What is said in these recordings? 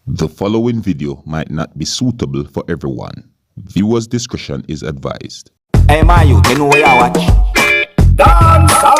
The following video might not be suitable for everyone. Viewers' discretion is advised. Hey, my youth, you know where I watch? Dancehall.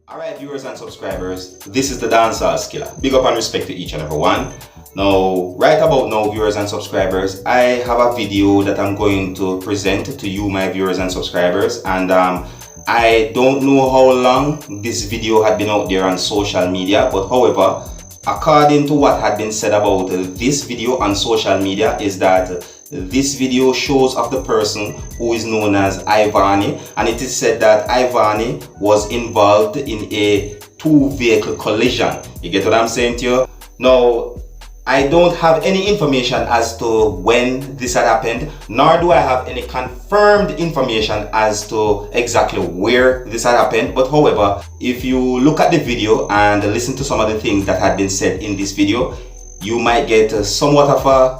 Alright, viewers and subscribers, this is the Dancehall Skilla. Big up and respect to each and every one. Now, right about now, viewers and subscribers, I have a video that I'm going to present to you, my viewers and subscribers, and I don't know how long this video had been out there on social media, but however, according to what had been said about this video on social media is that this video shows of the person who is known as Ivany, and it is said that Ivany was involved in a two-vehicle collision. You get what I'm saying to you? Now, I don't have any information as to when this had happened, nor do I have any confirmed information as to exactly where this had happened. But however, if you look at the video and listen to some of the things that had been said in this video, you might get somewhat of a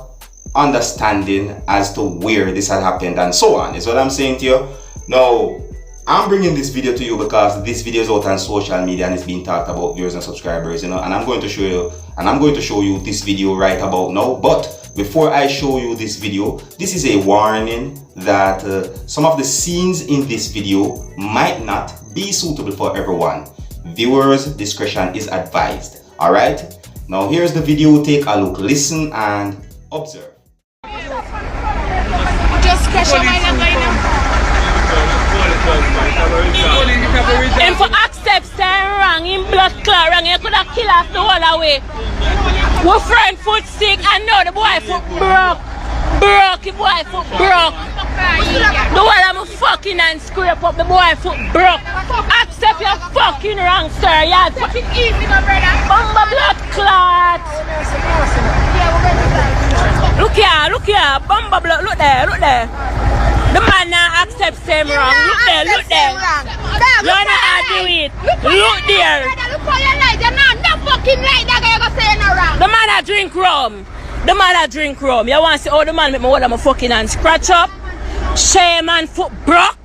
understanding as to where this had happened and so on. Is what I'm saying to you. Now, I'm bringing this video to you because this video is out on social media and it's being talked about, viewers and subscribers, you know, and I'm going to show you this video right about now. But before I show you this video, this is a warning that some of the scenes in this video might not be suitable for everyone. Viewers' discretion is advised. Alright, now here's the video. Take a look, listen and observe. Just pressure and for accept stand wrong, in blood clot wrong, you could have killed us the whole away. We friend foot sick and now the boy foot broke. The boy foot broke. The one I'm fucking and scrape up, the boy foot broke. Accept your fucking wrong, sir. Yeah, fucking easy, my brother. Bumba blood clot. Look here, Bumba blood, look there. The man now accepts him wrong. Look there. You're not do it. Look there. Look how you like. You're not fucking like that guy you're saying wrong. The man a drink rum. You want to see how the man make me hold my fucking hand scratch up? Shame and foot broke.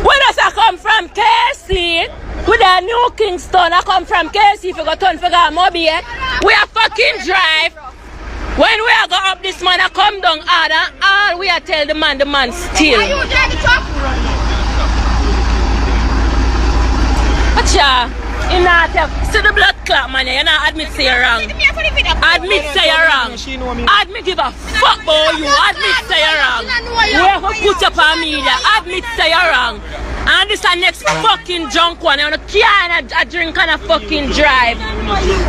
Where does I come from? KC? With a New Kingston. I come from KC. If you got turn for Mobile, we are fucking drive. When we are go up this man, I come down hard and all we are tell the man still. Are you drive the truck? Watcha, you not see the blood clot man, you not admit say you're wrong. Admit say you're wrong. Admit give a fuck about you. Admit say you're wrong. We have to put up on media. Admit say you're wrong. And this is the next fucking junk one. You can't drink and a fucking drive.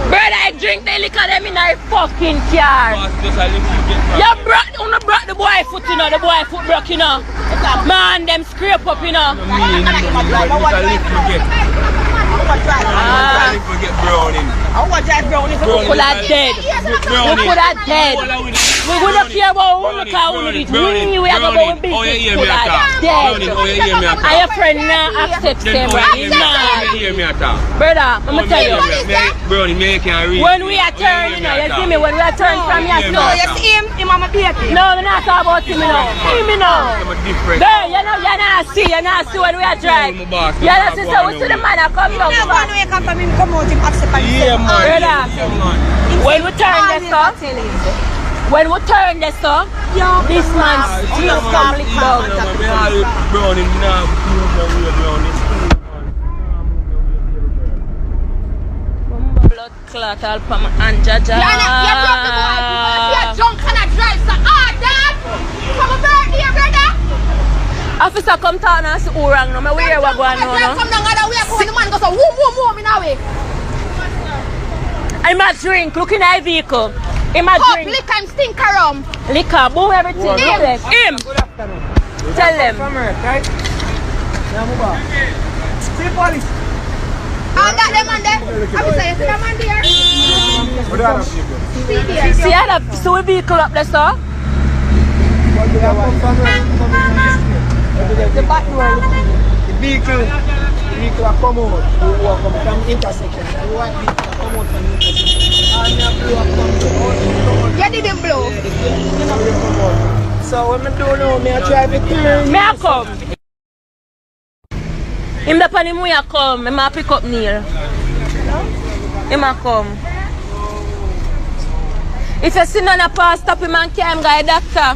Brother, I drink the liquor them in a fucking car. You brought the boy foot, you know. The boy foot broke, you know. Man, them scrape up, you know. We could have dead. We wouldn't care about who look at who did. We are going to be dead. And your friend now accepts them, right? Brother, I'm going to tell you. When we are turning, you see me, when we are turning from your No, you see him? Him on my baby. No, we're not talking about him now. Him now. Girl, you're not see when we are driving. You're not see, so we see the man that come down. No, when we come from him, come out, him accept and Brother, when we turn this up, this man still come lick down. Blood clot all from and Jaja. You broke the boy. You're drunk and I drive so hard, dad. Come a birthday, brother. Officer come talk and see who wrong. No, me hear what going on. Come down other way, the man goes so whoom in our way. I'm a drink, looking at a vehicle. I'm a drink. Liquor and stinker rum. Liquor, boom, everything. Him. Tell them. From Earth, right? Now move on. See police. All that them man there. How you say, see that man there? See there. See that? So we vehicle up there, sir? The back door, the vehicle are come out. We walk up from the intersection. The white vehicle come out from the intersection. You didn't blow. So when I don't know, I drive it through. May I come? Him the pan him way I come. I pick up Neil. Him a come. If you see none of pass, stop him and carry him, guy, doctor.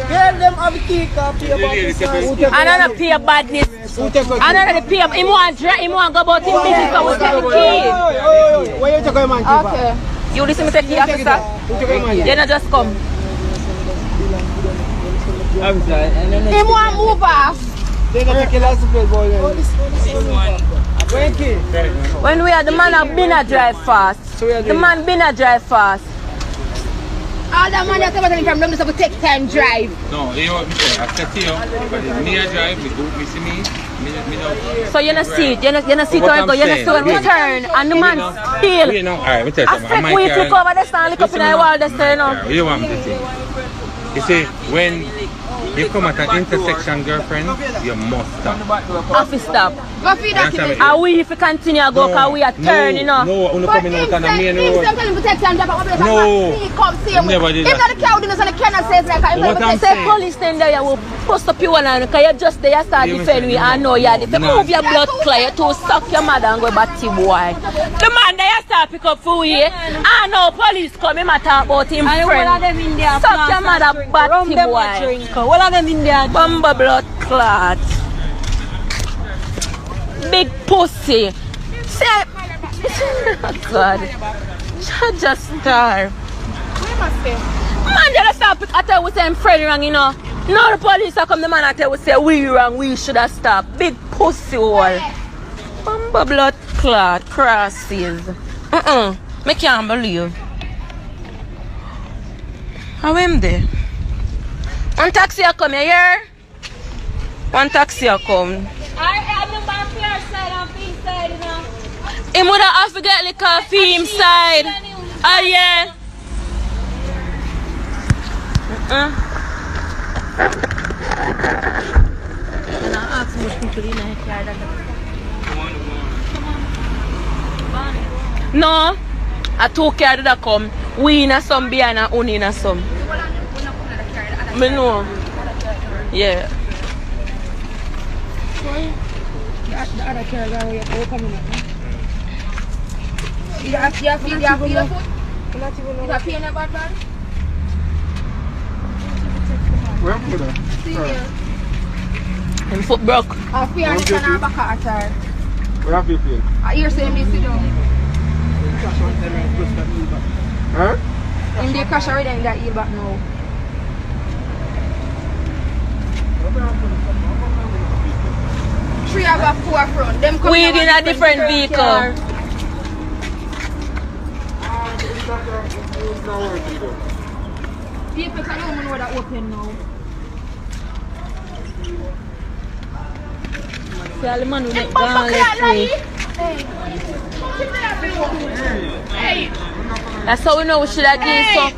Yeah, them have a key copy about this. I don't pay badness. I don't pay. Him want go about him business, so we take the key. Where you take your man? Okay. You listen to the key, officer. You not just come. Him want move off. They don't take your license plate, boy. When we are the man have been a drive fast. The man been a drive fast. All that money I come from them just have to take time drive. No, you know what I'm saying? I said to you, me a drive, me see me no. So you not see it, you not see it when we go, you not see when we turn and the man still. You know, alright, me tell you something. I we flick over the stand, look up in the wall, that's you know. You want me to say? You see, when you come at an intersection, girlfriend, you must stop. Have to stop. Go feed that. Are we if we continue to go because we are turning, you know? No, I'm not coming out on the main road. No, never did that. If not the crowd, the cannot say like Say police stand there, you will post up you one because you just there, you start defending me. I know you are defending. Move your blood clot, you to suck your mother and go back to boy. The man there, you start pick up for you. I know police come, him and talk about him friend. Suck your mother back to boy. All of them in there. Bumba blood clot. Big pussy. Say, oh God. I just starve. Man, just stop it. I tell you, say Freddy wrong, you know. Now the police are come, the man I tell you, say we wrong, we should have stopped. Big pussy hole. Bumba blood clot. Crosses. I can't believe. How am they? One taxi a come here. One taxi a come. I'm the back here side and inside, you know. He would have to get the coffee inside. Oh yeah. No, I took care of that come. We in a some behind and Unnu in a some. Me know. Yeah. the other car guy where you're coming up. You have foot? You have pain about that? Where am I? See here. Him foot broke. I feel on the corner back at her. Where have you pain? You're saying me sit down. Huh? In the crash already in that heel back now. Three have a four front. Them We in a different vehicle. People can only know that open now. See all the man who make gone left way. That's how we know we should have given some.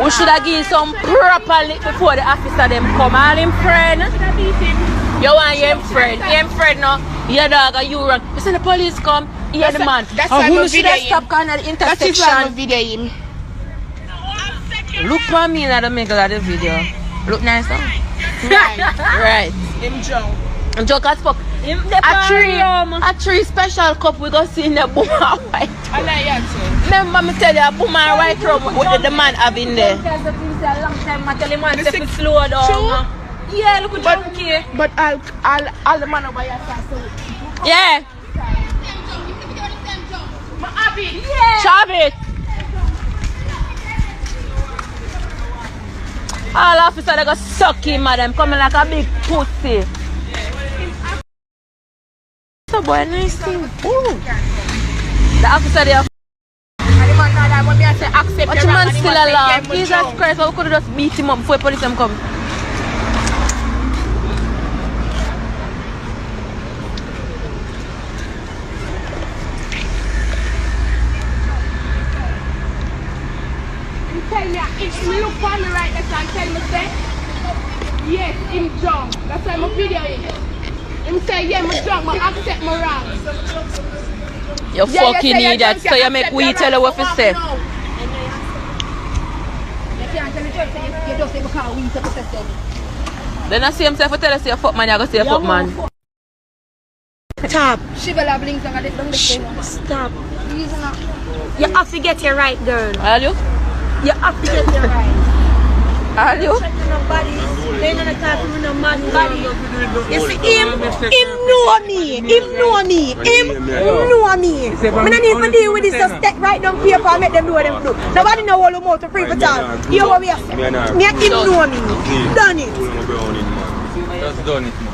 We should have given some proper lick before the officer them come. All him friend. You want your friend. Your friend no. Your dog and you run. You see the police come. Hear the man. That's why who should have stopped kind of the intersection. That's why I'm videoing. Look for me in the middle of the video. Look nice, huh? Right. Him jump. Joke as fuck. A tree special cup we go see in the boom and white. Remember me tell you, a boom and white rum with the man having there. Slow down. Yeah, look at junkie. But all the man over here so. Yeah. Chop it. All officers they go suck him, madam, coming like a big pussy. So boy, nice thing. Ooh. The officer there. But the man still alive. Jesus Christ, we could have just beat him up before the police come. Tell me, if you look on the right left and tell me say, yes, him drunk. That's why I'm videoing it. Him say, yeah, I'm drunk, but accept me wrong. You fucking idiot, so you make we tell you what to say. You can't tell me you just say because we tell you. Then I see himself tell us say fuck man, you go say fuck man. Stop. She will have links on the Stop. These are not. You have to get it right, girl. Are you? You have to get it right. Are you? They're gonna talk to no man body. You see him know me. Him know me. Him know me. I don't need to deal with this. Just step right down paper and make them do what them do. Nobody know all the more to free for time. You what we are saying. Me and him know me. Done it. Just done it, man.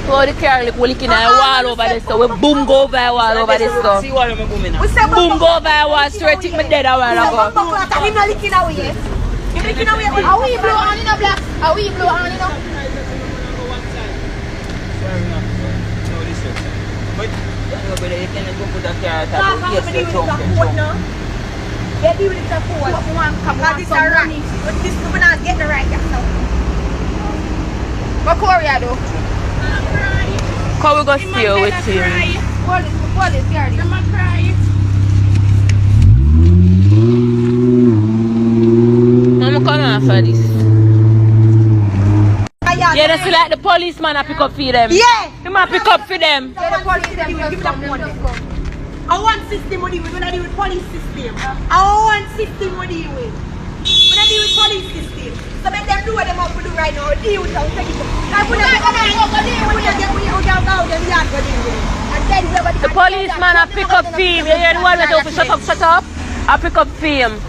So the car look looking at a wall over there, so we boom go over a wall over there, so boom go over a wall straight to me dead a while ago. I'm not looking away yet. You're looking away. Are we blue on in a black? Are we blue on in a? They deal with it support. Because this is right. But this is not getting the right now. What Korea do? How we go stay with him? Police, guard. I'm a cry. I'm coming after this. Yeah, that's like the policeman I pick up for them. Yeah! He might pick up for them. Yeah, the police give them money. I want system we deal with. When I deal with police system. I want system we deal with. When I deal with police system. So make them do what they have to do right now. Deal with them. Take it up. The policeman I pick up for him. You hear the one that open shut up? I pick up for him.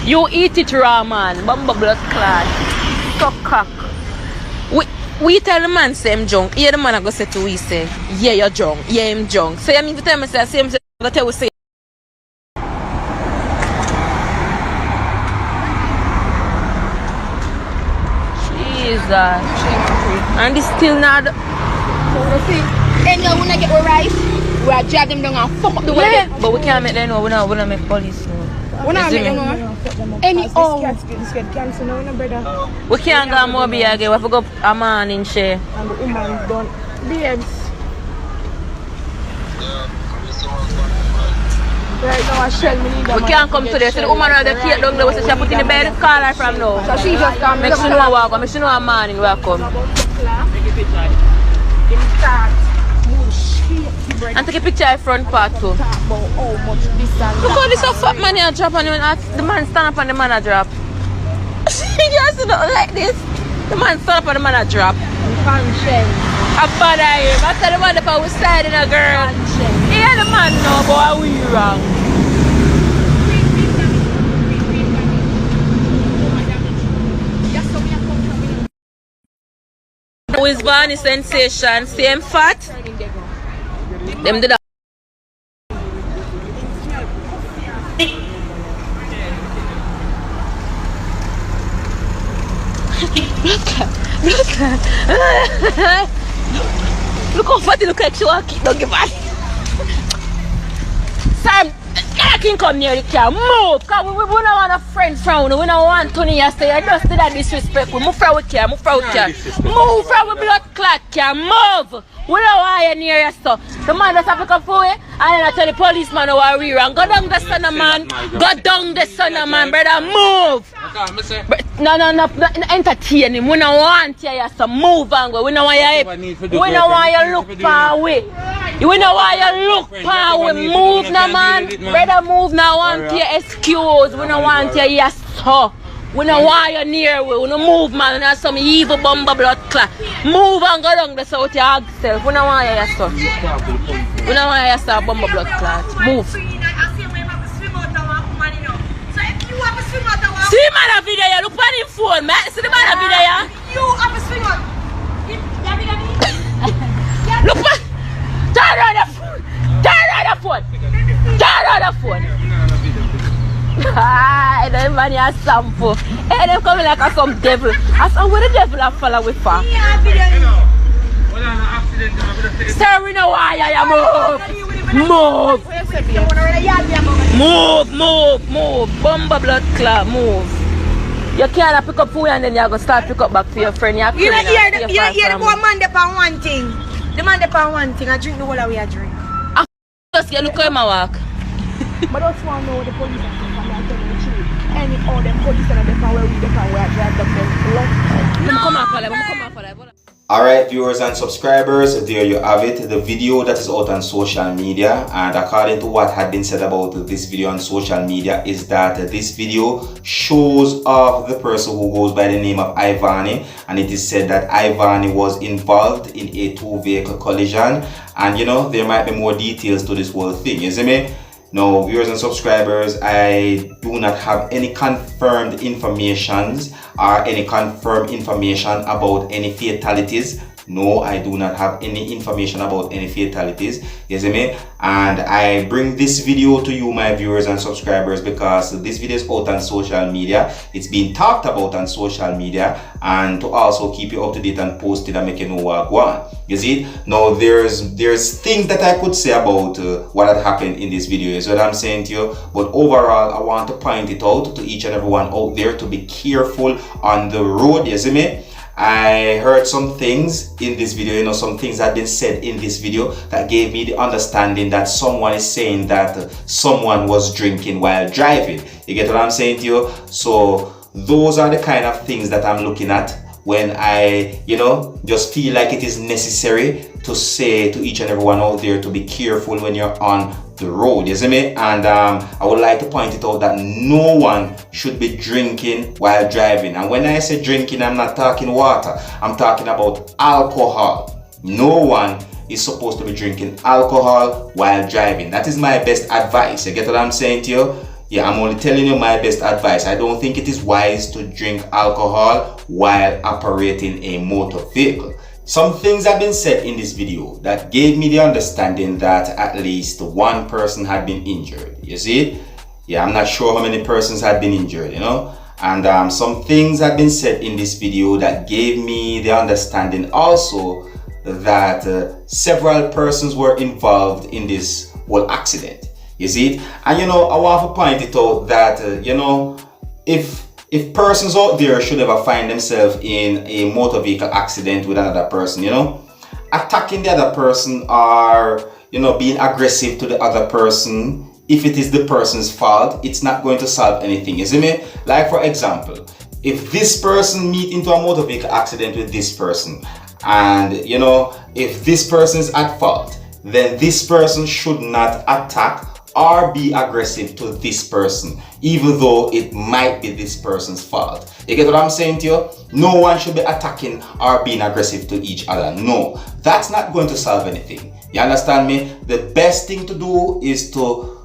You eat it raw, man. Bumble blood clot. Suck cock. We tell the man say him drunk. Here the man I go say to we say, yeah, you're drunk. Yeah, him drunk. So I mean, if you tell me say same thing, I go tell we say. Jesus. And this still not. And you wanna get right? We are drag them down and fuck up the way. Yeah, but we can't make them know. We don't make police know. We not make them know. Any This get cancelled now, no brother. We can't go more be again. We have to go a man in share. And the woman don't. Babes. Right now, I shell me. We can't come today. So the woman have the kid down there. We say she put in the bed. Call her from now. So she just come. Make sure no walk. Make sure no a man will come. And take a picture of front part too. Look how this a fat man here drop and the man stand up and the man a drop. You just don't like this. The man stand up and the man a drop. A bad eye. I tell the man if I was sliding a girl. Yeah, the man know but we wrong. Who is Barney sensation? Same fat? Them did that. Look how fatty look like she want to keep don't give us. Sam, I can come near the car. Move! Because we don't want a friend from you. We don't want Tony yesterday. I just did that disrespectful. Move from the car. Move from the car. Move from the blood clot car. Move! We don't want you near your stuff. The man just have to come for you and then I tell the policeman how we wrong. Go down the son of man. Go down the son of man, brother. Move! No, entertain him. We don't want you so move and go. We don't want you. We don't want you look far away. We don't want you look far away. Move now, man. Brother, move now. Want your excuse. We don't want you here so. We don't want you near we. We don't move, man. We don't some evil bomber blood clot. Move and go down the south your self. We don't want you here so. We don't want you here so bomber blood clot. Move. See the man video, you look on him phone, man. See the man video, You have a swing on. look on. Turn on the phone. Turn on the phone. Turn on the phone. Ah, the man is sample. Hey, them coming like a some devil. I saw where the devil have follow with for. Sir, we know why I am move. Move. Bomber blood clot, move. You can't pick up food and then you're going to start pick up back for your friend. You hear the man depend one thing. The man depend one thing. I drink the whole way I drink. Just get look at my walk. But I just want to know the police and stuff, and I tell you the truth. Any all them police and they can where we drive them left. Come on for that. Alright, viewers and subscribers, there you have it, the video that is out on social media. And according to what had been said about this video on social media is that this video shows off the person who goes by the name of Ivany, and it is said that Ivany was involved in a 2-vehicle collision. And you know, there might be more details to this whole thing, you see me? Now, viewers and subscribers, I do not have any confirmed informations or any confirmed information about any fatalities. No, I do not have any information about any fatalities. You see me? And I bring this video to you, my viewers and subscribers, because this video is out on social media. It's being talked about on social media, and to also keep you up to date and post it and make you know what go on. You see? Now, there's things that I could say about what had happened in this video, is what I'm saying to you. But overall, I want to point it out to each and everyone out there to be careful on the road. You see me? I heard some things in this video, you know, some things had been said in this video that gave me the understanding that someone is saying that someone was drinking while driving. You get what I'm saying to you? So those are the kind of things that I'm looking at when I, you know, just feel like it is necessary to say to each and everyone out there to be careful when you're on the road, you see me? And I would like to point it out that no one should be drinking while driving. And when I say drinking, I'm not talking water, I'm talking about alcohol. No one is supposed to be drinking alcohol while driving. That is my best advice. You get what I'm saying to you? Yeah, I'm only telling you my best advice. I don't think it is wise to drink alcohol while operating a motor vehicle. Some things have been said in this video that gave me the understanding that at least one person had been injured. You see? Yeah, I'm not sure how many persons had been injured, you know? And some things have been said in this video that gave me the understanding also that several persons were involved in this whole accident. You see? And you know, I want to point it out that, you know, if persons out there should ever find themselves in a motor vehicle accident with another person, you know, attacking the other person or, you know, being aggressive to the other person, if it is the person's fault, it's not going to solve anything, you see me? Like for example, if this person meet into a motor vehicle accident with this person, and you know, if this person is at fault, then this person should not attack or be aggressive to this person, even though it might be this person's fault. You get what I'm saying to you? No one should be attacking or being aggressive to each other. No, that's not going to solve anything. You understand me? The best thing to do is to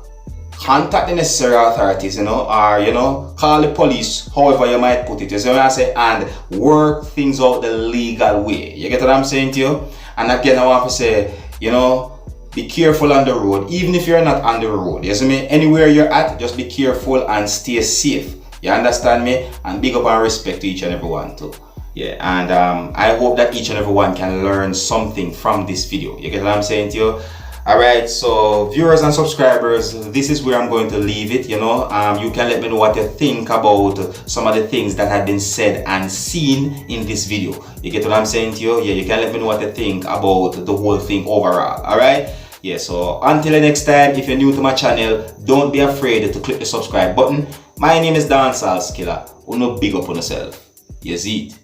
contact the necessary authorities, you know, or, you know, call the police, however you might put it, you see what I say, and work things out the legal way. You get what I'm saying to you? And again, I want to say, you know, be careful on the road, even if you're not on the road. You see me? Anywhere you're at, just be careful and stay safe. You understand me? And big up and respect to each and everyone too. Yeah, and I hope that each and everyone can learn something from this video. You get what I'm saying to you? Alright, so viewers and subscribers, this is where I'm going to leave it, you know. You can let me know what you think about some of the things that have been said and seen in this video. You get what I'm saying to you? Yeah, you can let me know what you think about the whole thing overall. Alright? Yeah, so until the next time, if you're new to my channel, don't be afraid to click the subscribe button. My name is Dancehall Skilla. Unnu, big up on yourself. You see it.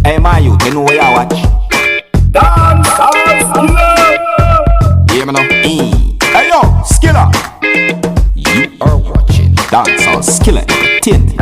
Hey, my youth, you know what I watch? Dancehall Skilla! Hear me now? Hey yo, Skilla! You are watching Dancehall Skilla Entertainment.